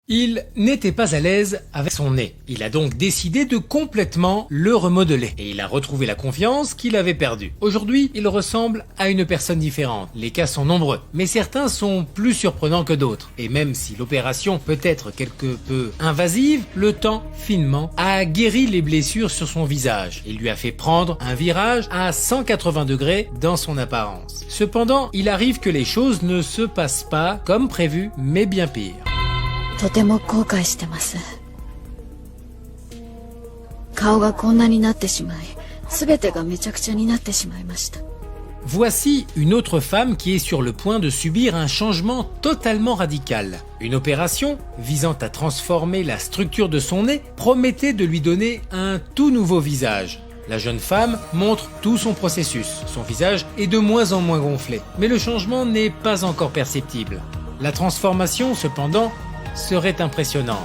Il n'était pas à l'aise avec son nez. Il a donc décidé de complètement le remodeler. Et il a retrouvé la confiance qu'il avait perdue. Aujourd'hui, il ressemble à une personne différente. Les cas sont nombreux, mais certains sont plus surprenants que d'autres. Et même si l'opération peut être quelque peu invasive, le temps, finement, a guéri les blessures sur son visage. Il lui a fait prendre un virage à 180 degrés dans son apparence. Cependant, il arrive que les choses ne se passent pas comme prévu, mais bien pire. とても後悔してます。顔がこんなになってしまい、すべてがめちゃくちゃになってしまいました。 Voici une autre femme qui est sur le point de subir un changement totalement radical. Une opération visant à transformer la structure de son nez promettait de lui donner un tout nouveau visage. La jeune femme montre tout son processus. Son visage est de moins en moins gonflé, mais le changement n'est pas encore perceptible. La transformation, cependant, serait impressionnante.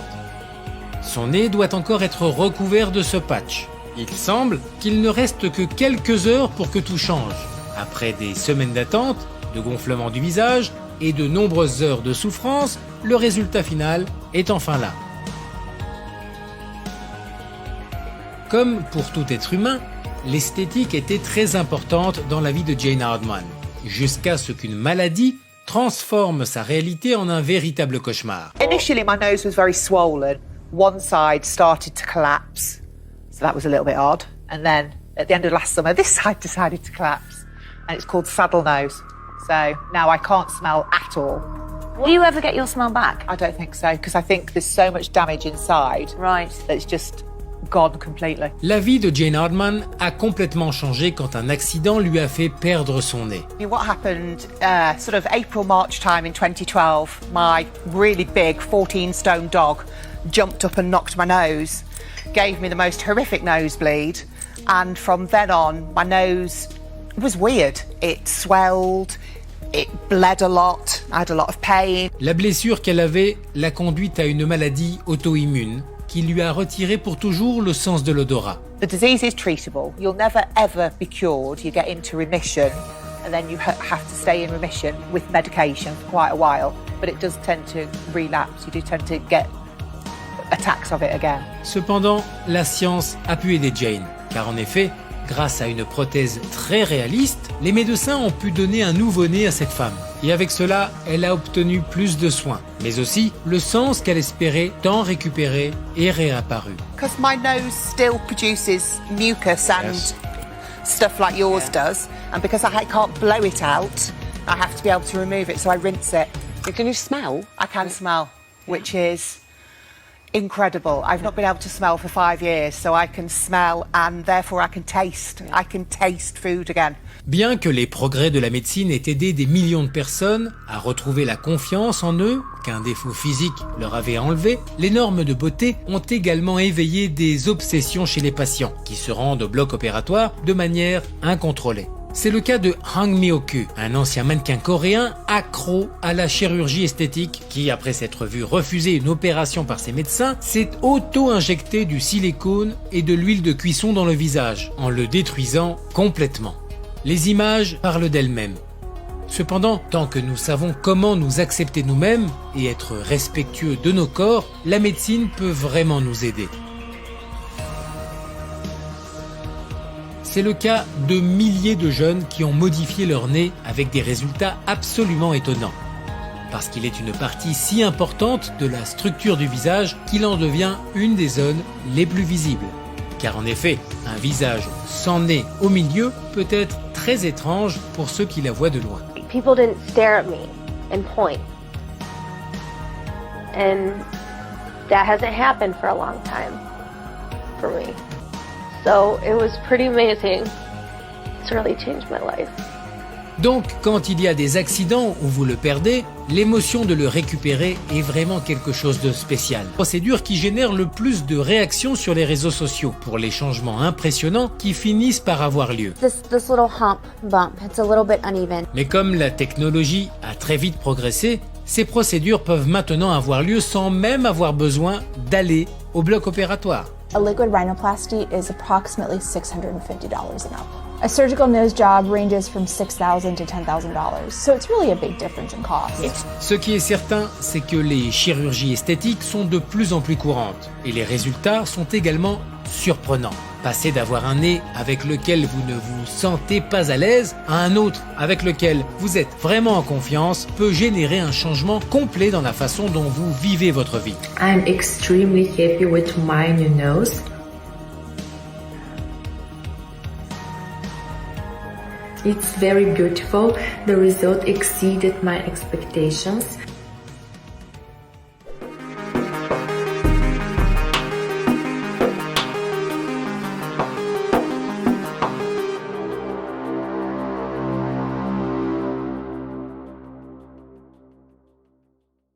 Son nez doit encore être recouvert de ce patch. Il semble qu'il ne reste que quelques heures pour que tout change. Après des semaines d'attente, de gonflement du visage et de nombreuses heures de souffrance, le résultat final est enfin là. Comme pour tout être humain, l'esthétique était très importante dans la vie de Jane Hardman, jusqu'à ce qu'une maladie transforme sa réalité en un véritable cauchemar. Initially, my nose was very swollen. One side started to collapse, so that was a little bit odd. And then at the end of last summer, this side decided to collapse, and it's called saddle nose. So now I can't smell at all. Will you ever get your smell back? I don't think so, because I think there's so much damage inside. Right. That it's just gone completely. La vie de Jane Hardman a complètement changé quand un accident lui a fait perdre son nez. What happened sort of April, March time in 2012, my really big 14-stone dog jumped up and knocked my nose, gave me the most horrific nosebleed, and from then on, my nose was weird. It swelled, it bled a lot, I had a lot of pain. La blessure qu'elle avait l'a conduite à une maladie auto-immune qui lui a retiré pour toujours le sens de l'odorat. The disease is treatable. You'll never ever be cured. You get into remission and then you have to stay in remission with medication for quite a while. But it does tend to relapse. You do tend to get attacks of it again. Cependant, la science a pu aider Jane, car en effet, grâce à une prothèse très réaliste, les médecins ont pu donner un nouveau-né à cette femme. Et avec cela, elle a obtenu plus de soins, mais aussi le sens qu'elle espérait tant récupérer est réapparu. Because my nose still produces mucus and stuff like yours does, and because I can't blow it out, I have to be able to remove it, so I rinse it. Can you smell? I can smell, which is incredible. I've not been able to smell for 5 years, so I can smell and therefore I can taste. I can taste food again. Bien que les progrès de la médecine aient aidé des millions de personnes à retrouver la confiance en eux, qu'un défaut physique leur avait enlevé, les normes de beauté ont également éveillé des obsessions chez les patients, qui se rendent au bloc opératoire de manière incontrôlée. C'est le cas de Hang Mi-Okyu, un ancien mannequin coréen accro à la chirurgie esthétique qui, après s'être vu refuser une opération par ses médecins, s'est auto-injecté du silicone et de l'huile de cuisson dans le visage, en le détruisant complètement. Les images parlent d'elles-mêmes. Cependant, tant que nous savons comment nous accepter nous-mêmes et être respectueux de nos corps, la médecine peut vraiment nous aider. C'est le cas de milliers de jeunes qui ont modifié leur nez avec des résultats absolument étonnants. Parce qu'il est une partie si importante de la structure du visage qu'il en devient une des zones les plus visibles. Car en effet, un visage sans nez au milieu peut être très étrange pour ceux qui la voient de loin. People didn't stare at me and point. And that hasn't happened for a long time for me. So it was pretty amazing. It's really changed my life. Donc, quand il y a des accidents où vous le perdez, l'émotion de le récupérer est vraiment quelque chose de spécial. Procédure qui génère le plus de réactions sur les réseaux sociaux pour les changements impressionnants qui finissent par avoir lieu. This little bump, it's a little bit uneven. Mais comme la technologie a très vite progressé, ces procédures peuvent maintenant avoir lieu sans même avoir besoin d'aller au bloc opératoire. A liquid rhinoplasty is approximately $650 and up. A surgical nose job ranges from $6,000 to $10,000, so it's really a big difference in cost. Ce qui est certain, c'est que les chirurgies esthétiques sont de plus en plus courantes et les résultats sont également surprenants. Passer d'avoir un nez avec lequel vous ne vous sentez pas à l'aise à un autre avec lequel vous êtes vraiment en confiance peut générer un changement complet dans la façon dont vous vivez votre vie. I'm extremely happy with my new nose. It's very beautiful. The result exceeded my expectations.